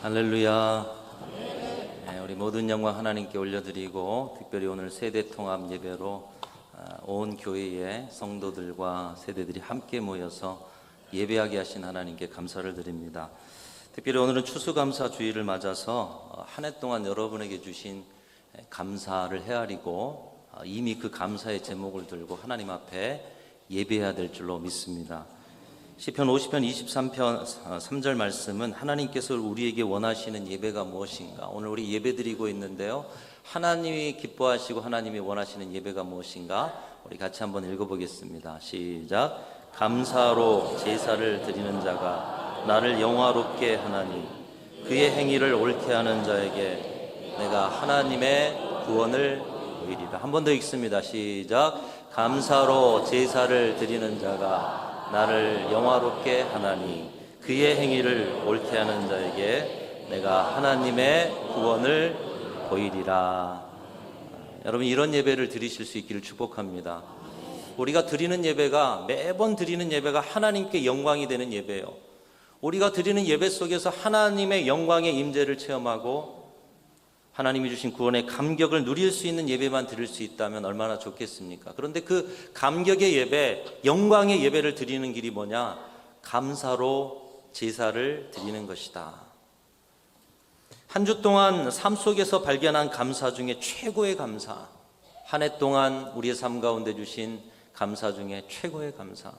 할렐루야. 우리 모든 영광 하나님께 올려드리고, 특별히 오늘 세대 통합 예배로 온 교회의 성도들과 세대들이 함께 모여서 예배하게 하신 하나님께 감사를 드립니다. 특별히 오늘은 추수감사 주일을 맞아서 한 해 동안 여러분에게 주신 감사를 헤아리고 이미 그 감사의 제목을 들고 하나님 앞에 예배해야 될 줄로 믿습니다. 시편 50편 23편 3절 말씀은 하나님께서 우리에게 원하시는 예배가 무엇인가? 오늘 우리 예배 드리고 있는데요, 하나님이 기뻐하시고 하나님이 원하시는 예배가 무엇인가? 우리 같이 한번 읽어보겠습니다. 시작. 감사로 제사를 드리는 자가 나를 영화롭게 하나니 그의 행위를 옳게 하는 자에게 내가 하나님의 구원을 보이리라. 한 번 더 읽습니다. 시작. 감사로 제사를 드리는 자가 나를 영화롭게 하나니 그의 행위를 옳게 하는 자에게 내가 하나님의 구원을 보이리라. 여러분, 이런 예배를 드리실 수 있기를 축복합니다. 우리가 드리는 예배가, 매번 드리는 예배가 하나님께 영광이 되는 예배예요. 우리가 드리는 예배 속에서 하나님의 영광의 임재를 체험하고 하나님이 주신 구원의 감격을 누릴 수 있는 예배만 드릴 수 있다면 얼마나 좋겠습니까? 그런데 그 감격의 예배, 영광의 예배를 드리는 길이 뭐냐? 감사로 제사를 드리는 것이다. 한 주 동안 삶 속에서 발견한 감사 중에 최고의 감사, 한 해 동안 우리의 삶 가운데 주신 감사 중에 최고의 감사.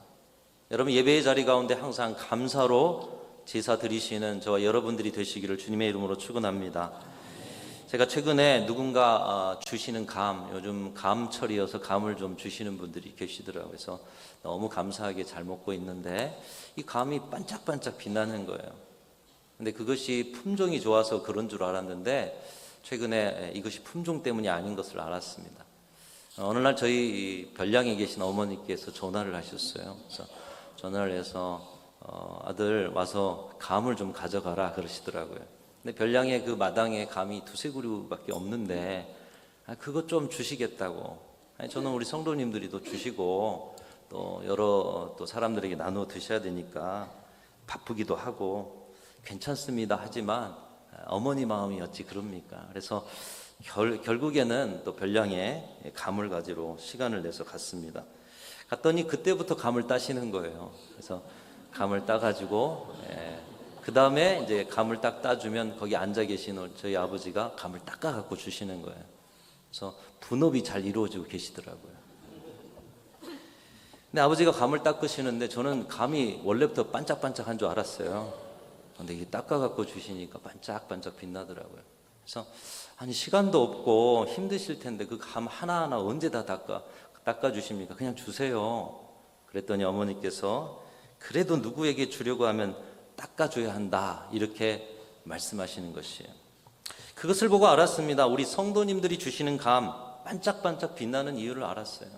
여러분, 예배의 자리 가운데 항상 감사로 제사 드리시는 저와 여러분들이 되시기를 주님의 이름으로 축원합니다. 제가 최근에 누군가 주시는 감, 요즘 감철이어서 감을 좀 주시는 분들이 계시더라고요. 그래서 너무 감사하게 잘 먹고 있는데 이 감이 반짝반짝 빛나는 거예요. 근데 그것이 품종이 좋아서 그런 줄 알았는데 최근에 이것이 품종 때문이 아닌 것을 알았습니다. 어느 날 저희 별량에 계신 어머니께서 전화를 하셨어요. 그래서 전화를 해서 아들 와서 감을 좀 가져가라 그러시더라고요. 근데 별량의 그 마당에 감이 두세 그루밖에 없는데 그것 좀 주시겠다고. 저는 우리 성도님들이 또 주시고 또 여러 또 사람들에게 나누어 드셔야 되니까 바쁘기도 하고 괜찮습니다 하지만 어머니 마음이 어찌 그럽니까? 그래서 결국에는 또 별량에 감을 가지러 시간을 내서 갔습니다. 갔더니 그때부터 감을 따시는 거예요. 그래서 감을 따가지고 그 다음에 이제 감을 딱 따주면 거기 앉아 계신 저희 아버지가 감을 닦아 갖고 주시는 거예요. 그래서 분업이 잘 이루어지고 계시더라고요. 근데 아버지가 감을 닦으시는데 저는 감이 원래부터 반짝반짝한 줄 알았어요. 근데 이게 닦아 갖고 주시니까 반짝반짝 빛나더라고요. 그래서 아니, 시간도 없고 힘드실 텐데 그 감 하나하나 언제 다 닦아 주십니까? 그냥 주세요. 그랬더니 어머니께서 그래도 누구에게 주려고 하면 닦아줘야 한다, 이렇게 말씀하시는 것이에요. 그것을 보고 알았습니다. 우리 성도님들이 주시는 감 반짝반짝 빛나는 이유를 알았어요.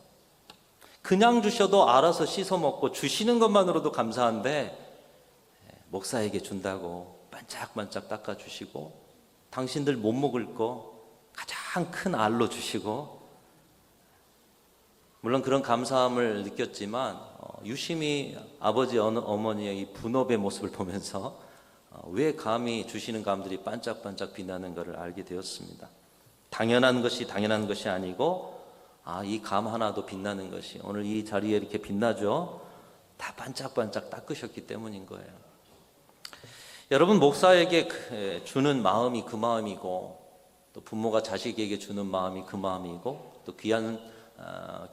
그냥 주셔도 알아서 씻어 먹고 주시는 것만으로도 감사한데 목사에게 준다고 반짝반짝 닦아주시고 당신들 못 먹을 거 가장 큰 알로 주시고, 물론 그런 감사함을 느꼈지만 유심히 아버지 어머니의 이 분업의 모습을 보면서 왜 감히 주시는 감들이 반짝반짝 빛나는 것을 알게 되었습니다. 당연한 것이 아니고 이 감 하나도 빛나는 것이 오늘 이 자리에 이렇게 빛나죠. 다 반짝반짝 닦으셨기 때문인 거예요. 여러분, 목사에게 주는 마음이 그 마음이고 또 부모가 자식에게 주는 마음이 그 마음이고 또 귀한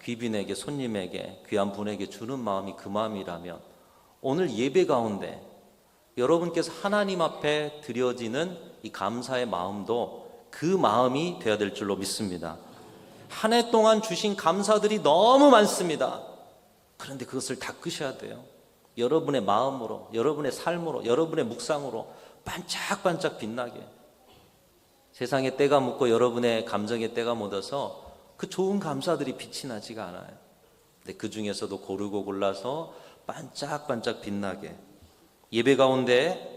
귀빈에게, 손님에게, 귀한 분에게 주는 마음이 그 마음이라면 오늘 예배 가운데 여러분께서 하나님 앞에 드려지는 이 감사의 마음도 그 마음이 되어야 될 줄로 믿습니다. 한 해 동안 주신 감사들이 너무 많습니다. 그런데 그것을 닦으셔야 돼요. 여러분의 마음으로, 여러분의 삶으로, 여러분의 묵상으로 반짝반짝 빛나게. 세상에 때가 묻고 여러분의 감정에 때가 묻어서 그 좋은 감사들이 빛이 나지가 않아요. 근데 그 중에서도 고르고 골라서 반짝반짝 빛나게 예배 가운데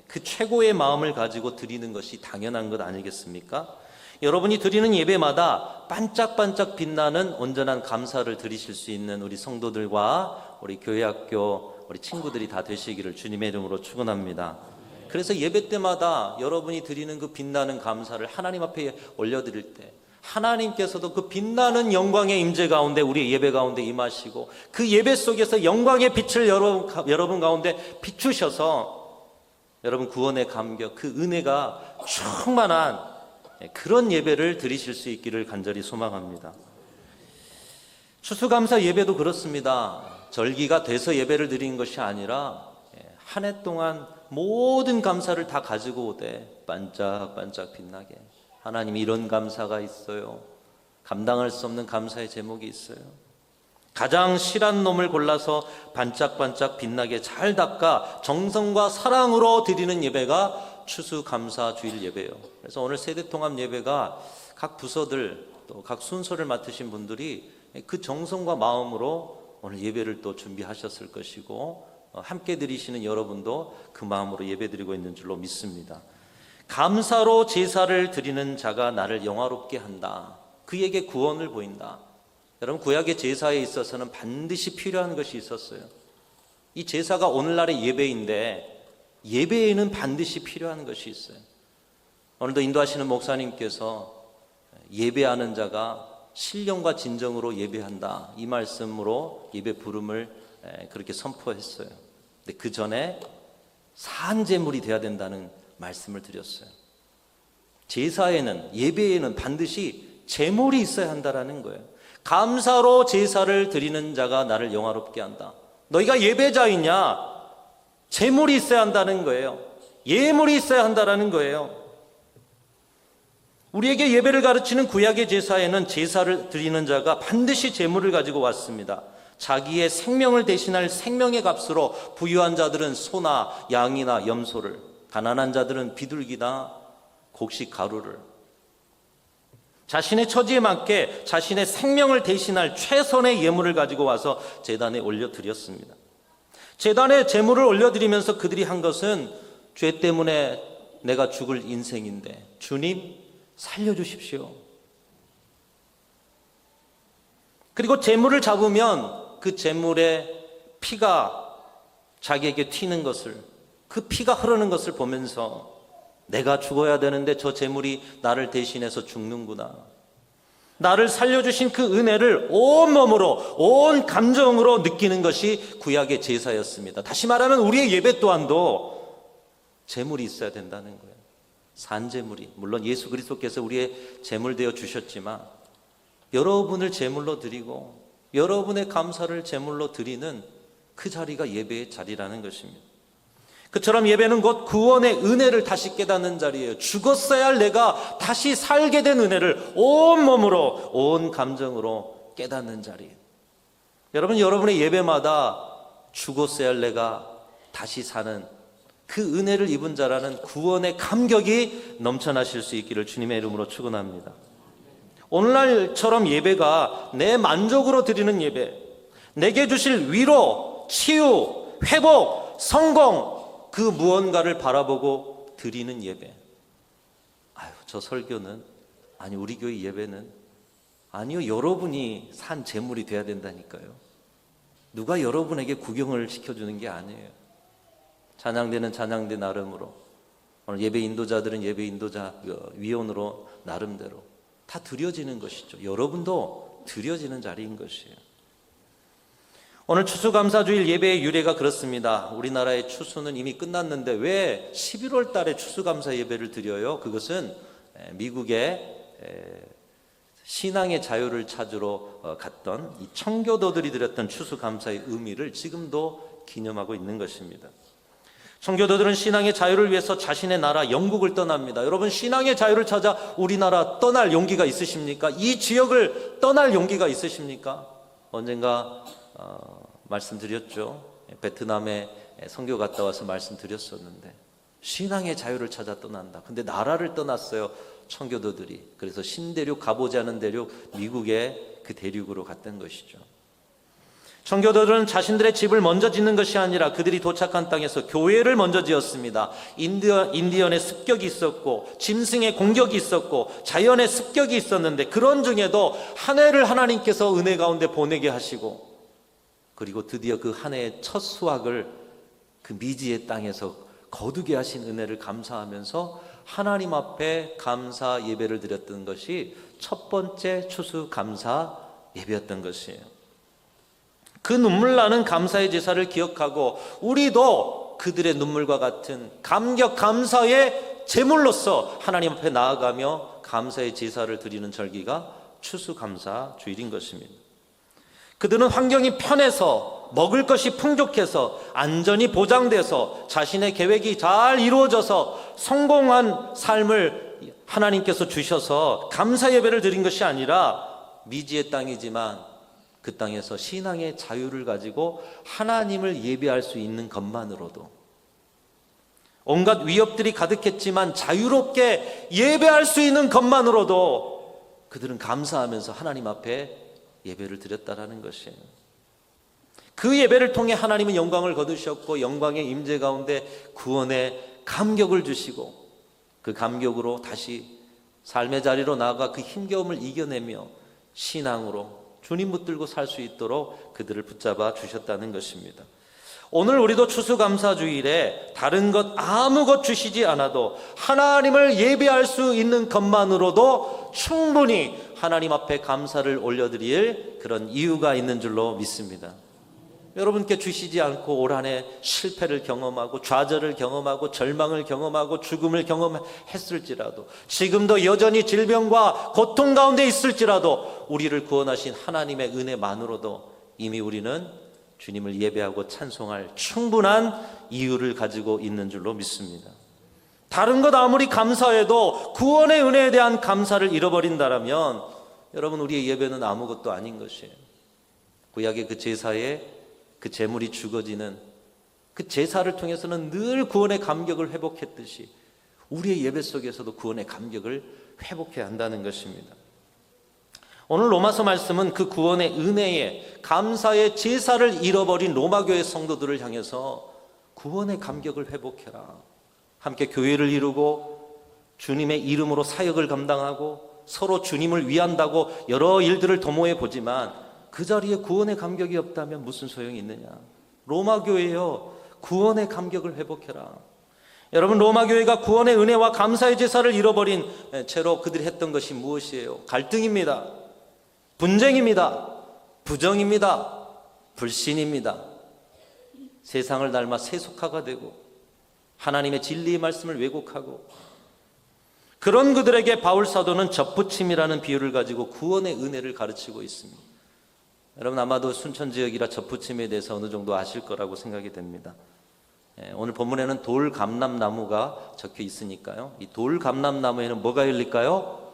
그 최고의 마음을 가지고 드리는 것이 당연한 것 아니겠습니까? 여러분이 드리는 예배마다 반짝반짝 빛나는 온전한 감사를 드리실 수 있는 우리 성도들과 우리 교회 학교 우리 친구들이 다 되시기를 주님의 이름으로 축원합니다. 그래서 예배 때마다 여러분이 드리는 그 빛나는 감사를 하나님 앞에 올려드릴 때 하나님께서도 그 빛나는 영광의 임재 가운데 우리의 예배 가운데 임하시고 그 예배 속에서 영광의 빛을 여러분 가운데 비추셔서 여러분 구원의 감격, 그 은혜가 충만한 그런 예배를 드리실 수 있기를 간절히 소망합니다. 추수감사 예배도 그렇습니다. 절기가 돼서 예배를 드리는 것이 아니라 한 해 동안 모든 감사를 다 가지고 오되 반짝반짝 빛나게. 하나님 이런 감사가 있어요. 감당할 수 없는 감사의 제목이 있어요. 가장 실한 놈을 골라서 반짝반짝 빛나게 잘 닦아 정성과 사랑으로 드리는 예배가 추수감사주일 예배예요. 그래서 오늘 세대통합 예배가 각 부서들 또 각 순서를 맡으신 분들이 그 정성과 마음으로 오늘 예배를 또 준비하셨을 것이고 함께 드리시는 여러분도 그 마음으로 예배드리고 있는 줄로 믿습니다. 감사로 제사를 드리는 자가 나를 영화롭게 한다. 그에게 구원을 보인다. 여러분 구약의 제사에 있어서는 반드시 필요한 것이 있었어요. 이 제사가 오늘날의 예배인데 예배에는 반드시 필요한 것이 있어요. 오늘도 인도하시는 목사님께서 예배하는 자가 신령과 진정으로 예배한다, 이 말씀으로 예배 부름을 그렇게 선포했어요. 근데 그 전에 산제물이 돼야 된다는 말씀을 드렸어요. 제사에는, 예배에는 반드시 제물이 있어야 한다라는 거예요. 감사로 제사를 드리는 자가 나를 영화롭게 한다. 너희가 예배자이냐? 제물이 있어야 한다는 거예요. 예물이 있어야 한다라는 거예요. 우리에게 예배를 가르치는 구약의 제사에는 제사를 드리는 자가 반드시 제물을 가지고 왔습니다. 자기의 생명을 대신할 생명의 값으로 부유한 자들은 소나 양이나 염소를, 가난한 자들은 비둘기나 곡식 가루를, 자신의 처지에 맞게 자신의 생명을 대신할 최선의 예물을 가지고 와서 제단에 올려드렸습니다. 제단에 제물을 올려드리면서 그들이 한 것은 죄 때문에 내가 죽을 인생인데 주님 살려주십시오. 그리고 제물을 잡으면 그 제물의 피가 자기에게 튀는 것을, 그 피가 흐르는 것을 보면서 내가 죽어야 되는데 저 제물이 나를 대신해서 죽는구나. 나를 살려주신 그 은혜를 온 몸으로, 온 감정으로 느끼는 것이 구약의 제사였습니다. 다시 말하면 우리의 예배 또한도 제물이 있어야 된다는 거예요. 산제물이, 물론 예수 그리스도께서 우리의 제물 되어 주셨지만 여러분을 제물로 드리고 여러분의 감사를 제물로 드리는 그 자리가 예배의 자리라는 것입니다. 그처럼 예배는 곧 구원의 은혜를 다시 깨닫는 자리예요. 죽었어야 할 내가 다시 살게 된 은혜를 온 몸으로, 온 감정으로 깨닫는 자리예요. 여러분, 여러분의 예배마다 죽었어야 할 내가 다시 사는 그 은혜를 입은 자라는 구원의 감격이 넘쳐나실 수 있기를 주님의 이름으로 축원합니다. 오늘날처럼 예배가 내 만족으로 드리는 예배, 내게 주실 위로, 치유, 회복, 성공, 그 무언가를 바라보고 드리는 예배. 아유, 저 설교는, 아니 우리 교회 예배는, 아니요, 여러분이 산 제물이 돼야 된다니까요. 누가 여러분에게 구경을 시켜주는 게 아니에요. 찬양대는 찬양대 나름으로, 오늘 예배 인도자들은 예배 인도자 위원으로 나름대로 다 드려지는 것이죠. 여러분도 드려지는 자리인 것이에요. 오늘 추수감사주일 예배의 유래가 그렇습니다. 우리나라의 추수는 이미 끝났는데 왜 11월 달에 추수감사 예배를 드려요? 그것은 미국의 신앙의 자유를 찾으러 갔던 이 청교도들이 드렸던 추수감사의 의미를 지금도 기념하고 있는 것입니다. 청교도들은 신앙의 자유를 위해서 자신의 나라 영국을 떠납니다. 여러분, 신앙의 자유를 찾아 우리나라 떠날 용기가 있으십니까? 이 지역을 떠날 용기가 있으십니까? 언젠가 말씀드렸죠. 베트남에 선교 갔다 와서 말씀드렸었는데 신앙의 자유를 찾아 떠난다. 근데 나라를 떠났어요, 청교도들이. 그래서 신대륙, 가보지 않은 대륙, 미국의 그 대륙으로 갔던 것이죠. 청교도들은 자신들의 집을 먼저 짓는 것이 아니라 그들이 도착한 땅에서 교회를 먼저 지었습니다. 인디언의 습격이 있었고 짐승의 공격이 있었고 자연의 습격이 있었는데 그런 중에도 한 해를 하나님께서 은혜 가운데 보내게 하시고, 그리고 드디어 그 한 해의 첫 수확을 그 미지의 땅에서 거두게 하신 은혜를 감사하면서 하나님 앞에 감사 예배를 드렸던 것이 첫 번째 추수감사 예배였던 것이에요. 그 눈물 나는 감사의 제사를 기억하고 우리도 그들의 눈물과 같은 감격 감사의 제물로서 하나님 앞에 나아가며 감사의 제사를 드리는 절기가 추수감사 주일인 것입니다. 그들은 환경이 편해서, 먹을 것이 풍족해서, 안전이 보장돼서, 자신의 계획이 잘 이루어져서 성공한 삶을 하나님께서 주셔서 감사 예배를 드린 것이 아니라 미지의 땅이지만 그 땅에서 신앙의 자유를 가지고 하나님을 예배할 수 있는 것만으로도, 온갖 위협들이 가득했지만 자유롭게 예배할 수 있는 것만으로도 그들은 감사하면서 하나님 앞에 예배를 드렸다라는 것이에요. 그 예배를 통해 하나님은 영광을 거두셨고 영광의 임재 가운데 구원의 감격을 주시고 그 감격으로 다시 삶의 자리로 나아가 그 힘겨움을 이겨내며 신앙으로 주님 붙들고 살 수 있도록 그들을 붙잡아 주셨다는 것입니다. 오늘 우리도 추수감사주일에 다른 것 아무것 주시지 않아도 하나님을 예배할 수 있는 것만으로도 충분히 하나님 앞에 감사를 올려드릴 그런 이유가 있는 줄로 믿습니다. 여러분께 주시지 않고 올 한 해 실패를 경험하고 좌절을 경험하고 절망을 경험하고 죽음을 경험했을지라도, 지금도 여전히 질병과 고통 가운데 있을지라도 우리를 구원하신 하나님의 은혜만으로도 이미 우리는 주님을 예배하고 찬송할 충분한 이유를 가지고 있는 줄로 믿습니다. 다른 것 아무리 감사해도 구원의 은혜에 대한 감사를 잃어버린다라면 여러분, 우리의 예배는 아무것도 아닌 것이에요. 구약의 그 제사에 그 제물이 죽어지는 그 제사를 통해서는 늘 구원의 감격을 회복했듯이 우리의 예배 속에서도 구원의 감격을 회복해야 한다는 것입니다. 오늘 로마서 말씀은 그 구원의 은혜에 감사의 제사를 잃어버린 로마교회 성도들을 향해서 구원의 감격을 회복해라, 함께 교회를 이루고 주님의 이름으로 사역을 감당하고 서로 주님을 위한다고 여러 일들을 도모해 보지만 그 자리에 구원의 감격이 없다면 무슨 소용이 있느냐. 로마교회여, 구원의 감격을 회복해라. 여러분, 로마교회가 구원의 은혜와 감사의 제사를 잃어버린 채로 그들이 했던 것이 무엇이에요? 갈등입니다. 분쟁입니다. 부정입니다. 불신입니다. 세상을 닮아 세속화가 되고 하나님의 진리의 말씀을 왜곡하고, 그런 그들에게 바울 사도는 접붙임이라는 비유를 가지고 구원의 은혜를 가르치고 있습니다. 여러분, 아마도 순천 지역이라 접붙임에 대해서 어느 정도 아실 거라고 생각이 됩니다. 오늘 본문에는 돌감람나무가 적혀 있으니까요, 이 돌감람나무에는 뭐가 열릴까요?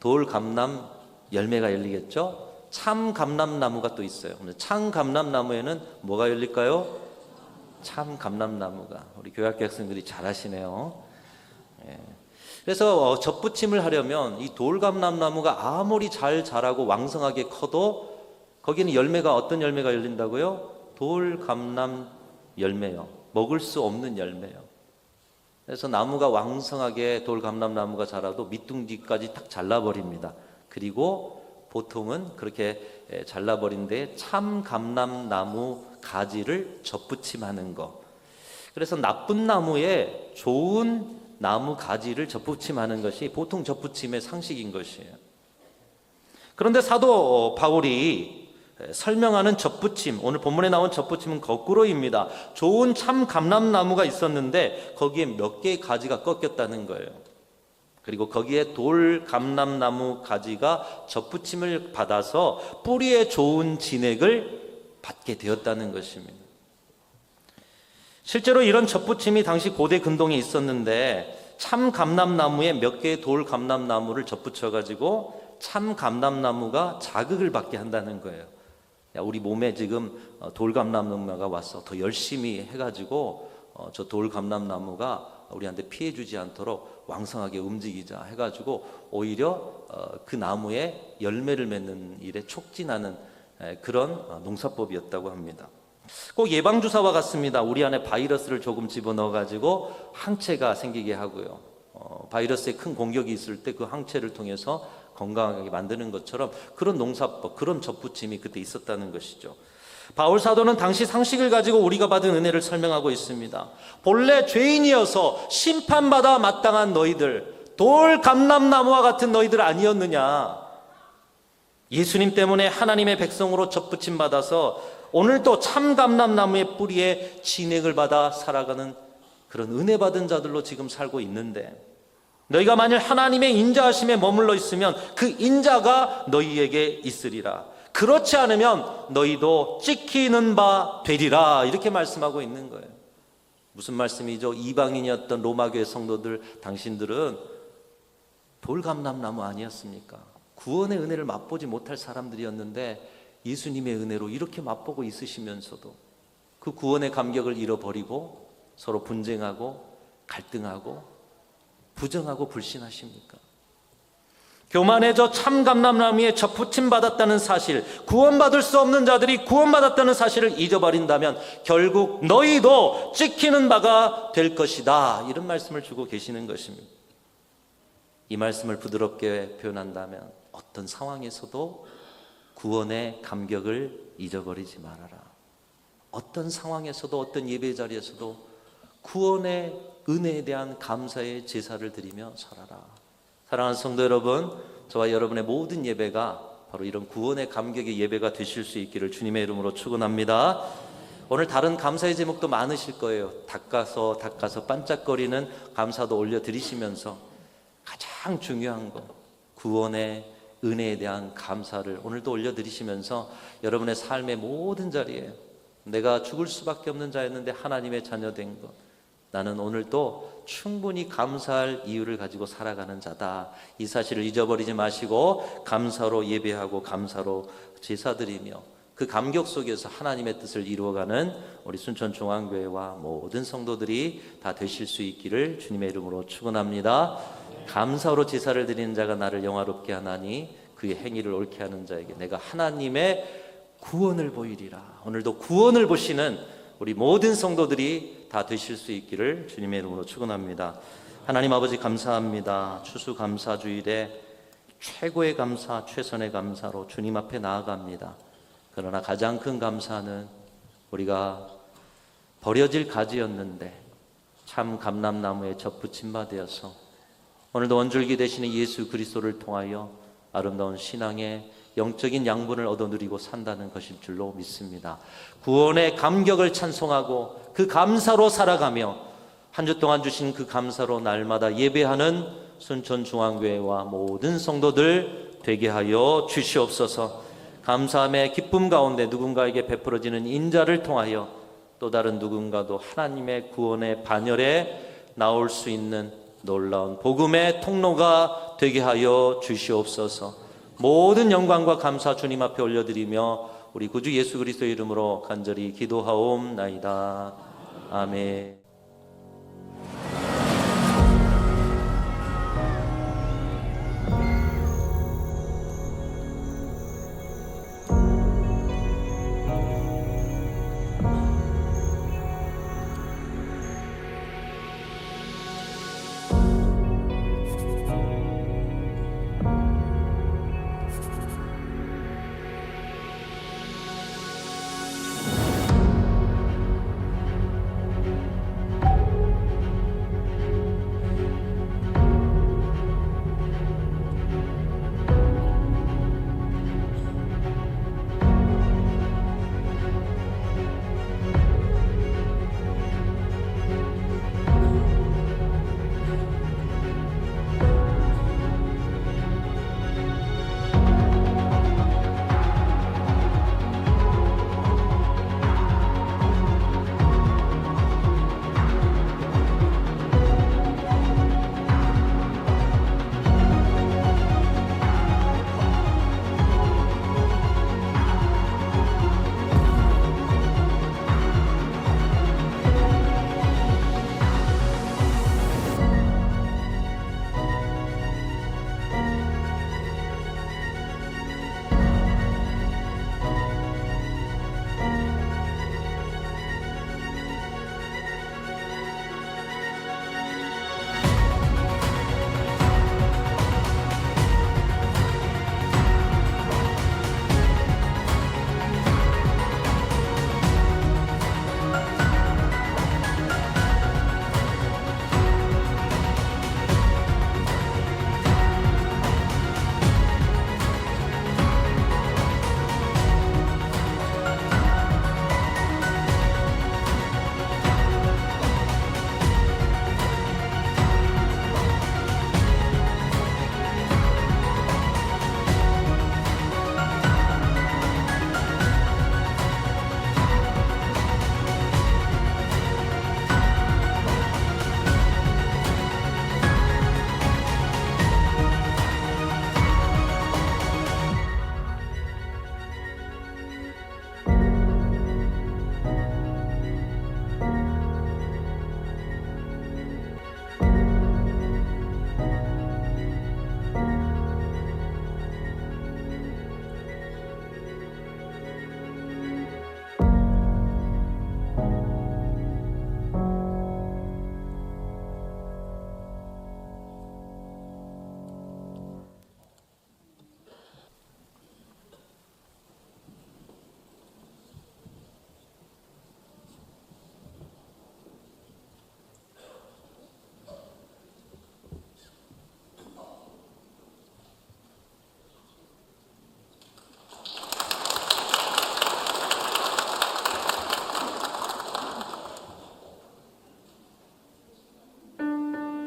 돌감람 열매가 열리겠죠. 참감람나무가 또 있어요. 참감람나무에는 뭐가 열릴까요? 참감람나무가. 우리 교회학교 학생들이 잘 하시네요. 그래서 접붙임을 하려면 이 돌감람나무가 아무리 잘 자라고 왕성하게 커도 거기는 열매가, 어떤 열매가 열린다고요? 돌감람 열매요. 먹을 수 없는 열매요. 그래서 나무가 왕성하게, 돌감람나무가 자라도 밑둥지까지 딱 잘라버립니다. 그리고 보통은 그렇게 잘라버린데 참감람나무 가지를 접붙임하는 거. 그래서 나쁜 나무에 좋은 나무 가지를 접붙임하는 것이 보통 접붙임의 상식인 것이에요. 그런데 사도 바울이 설명하는 접붙임, 오늘 본문에 나온 접붙임은 거꾸로입니다. 좋은 참 감람나무가 있었는데 거기에 몇 개의 가지가 꺾였다는 거예요. 그리고 거기에 돌 감람나무 가지가 접붙임을 받아서 뿌리에 좋은 진액을 받게 되었다는 것입니다. 실제로 이런 접붙임이 당시 고대 근동에 있었는데 참 감람나무에 몇 개의 돌 감람나무를 접붙여 가지고 참 감람나무가 자극을 받게 한다는 거예요. 야, 우리 몸에 지금 돌감람나무가 와서 더 열심히 해가지고 저 돌감람나무가 우리한테 피해주지 않도록 왕성하게 움직이자 해가지고 오히려 그 나무에 열매를 맺는 일에 촉진하는 그런 농사법이었다고 합니다. 꼭 예방주사와 같습니다. 우리 안에 바이러스를 조금 집어넣어가지고 항체가 생기게 하고요. 바이러스의 큰 공격이 있을 때 그 항체를 통해서 건강하게 만드는 것처럼 그런 농사법, 그런 접붙임이 그때 있었다는 것이죠. 바울 사도는 당시 상식을 가지고 우리가 받은 은혜를 설명하고 있습니다. 본래 죄인이어서 심판받아 마땅한 너희들, 돌 감람나무와 같은 너희들 아니었느냐. 예수님 때문에 하나님의 백성으로 접붙임 받아서 오늘도 참 감람나무의 뿌리에 진액을 받아 살아가는 그런 은혜 받은 자들로 지금 살고 있는데, 너희가 만일 하나님의 인자하심에 머물러 있으면 그 인자가 너희에게 있으리라. 그렇지 않으면 너희도 찍히는 바 되리라. 이렇게 말씀하고 있는 거예요. 무슨 말씀이죠? 이방인이었던 로마교회 성도들, 당신들은 돌감람나무 아니었습니까? 구원의 은혜를 맛보지 못할 사람들이었는데 예수님의 은혜로 이렇게 맛보고 있으시면서도 그 구원의 감격을 잃어버리고 서로 분쟁하고 갈등하고 부정하고 불신하십니까? 교만해져 참 감람나무에 접붙임 받았다는 사실, 구원받을 수 없는 자들이 구원받았다는 사실을 잊어버린다면 결국 너희도 찍히는 바가 될 것이다. 이런 말씀을 주고 계시는 것입니다. 이 말씀을 부드럽게 표현한다면 어떤 상황에서도 구원의 감격을 잊어버리지 말아라. 어떤 상황에서도 어떤 예배 자리에서도 구원의 은혜에 대한 감사의 제사를 드리며 살아라. 사랑하는 성도 여러분, 저와 여러분의 모든 예배가 바로 이런 구원의 감격의 예배가 되실 수 있기를 주님의 이름으로 축원합니다. 오늘 다른 감사의 제목도 많으실 거예요. 닦아서 반짝거리는 감사도 올려드리시면서 가장 중요한 것, 구원의 은혜에 대한 감사를 오늘도 올려드리시면서 여러분의 삶의 모든 자리에 내가 죽을 수밖에 없는 자였는데 하나님의 자녀 된 것, 나는 오늘도 충분히 감사할 이유를 가지고 살아가는 자다. 이 사실을 잊어버리지 마시고 감사로 예배하고 감사로 제사드리며 그 감격 속에서 하나님의 뜻을 이루어가는 우리 순천중앙교회와 모든 성도들이 다 되실 수 있기를 주님의 이름으로 축원합니다. 감사로 제사를 드리는 자가 나를 영화롭게 하나니 그의 행위를 옳게 하는 자에게 내가 하나님의 구원을 보이리라. 오늘도 구원을 보시는 우리 모든 성도들이 다 되실 수 있기를 주님의 이름으로 축원합니다. 하나님 아버지 감사합니다. 추수감사주일에 최고의 감사, 최선의 감사로 주님 앞에 나아갑니다. 그러나 가장 큰 감사는 우리가 버려질 가지였는데 참 감람나무에 접붙임 바 되어서 오늘도 원줄기 되시는 예수 그리스도를 통하여 아름다운 신앙의 영적인 양분을 얻어 누리고 산다는 것일 줄로 믿습니다. 구원의 감격을 찬송하고 그 감사로 살아가며 한 주 동안 주신 그 감사로 날마다 예배하는 순천중앙교회와 모든 성도들 되게 하여 주시옵소서. 감사함의 기쁨 가운데 누군가에게 베풀어지는 인자를 통하여 또 다른 누군가도 하나님의 구원의 반열에 나올 수 있는 놀라운 복음의 통로가 되게 하여 주시옵소서. 모든 영광과 감사 주님 앞에 올려드리며 우리 구주 예수 그리스도의 이름으로 간절히 기도하옵나이다. 아멘.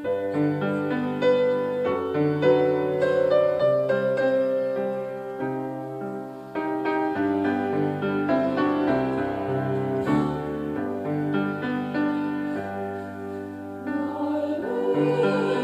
날 위해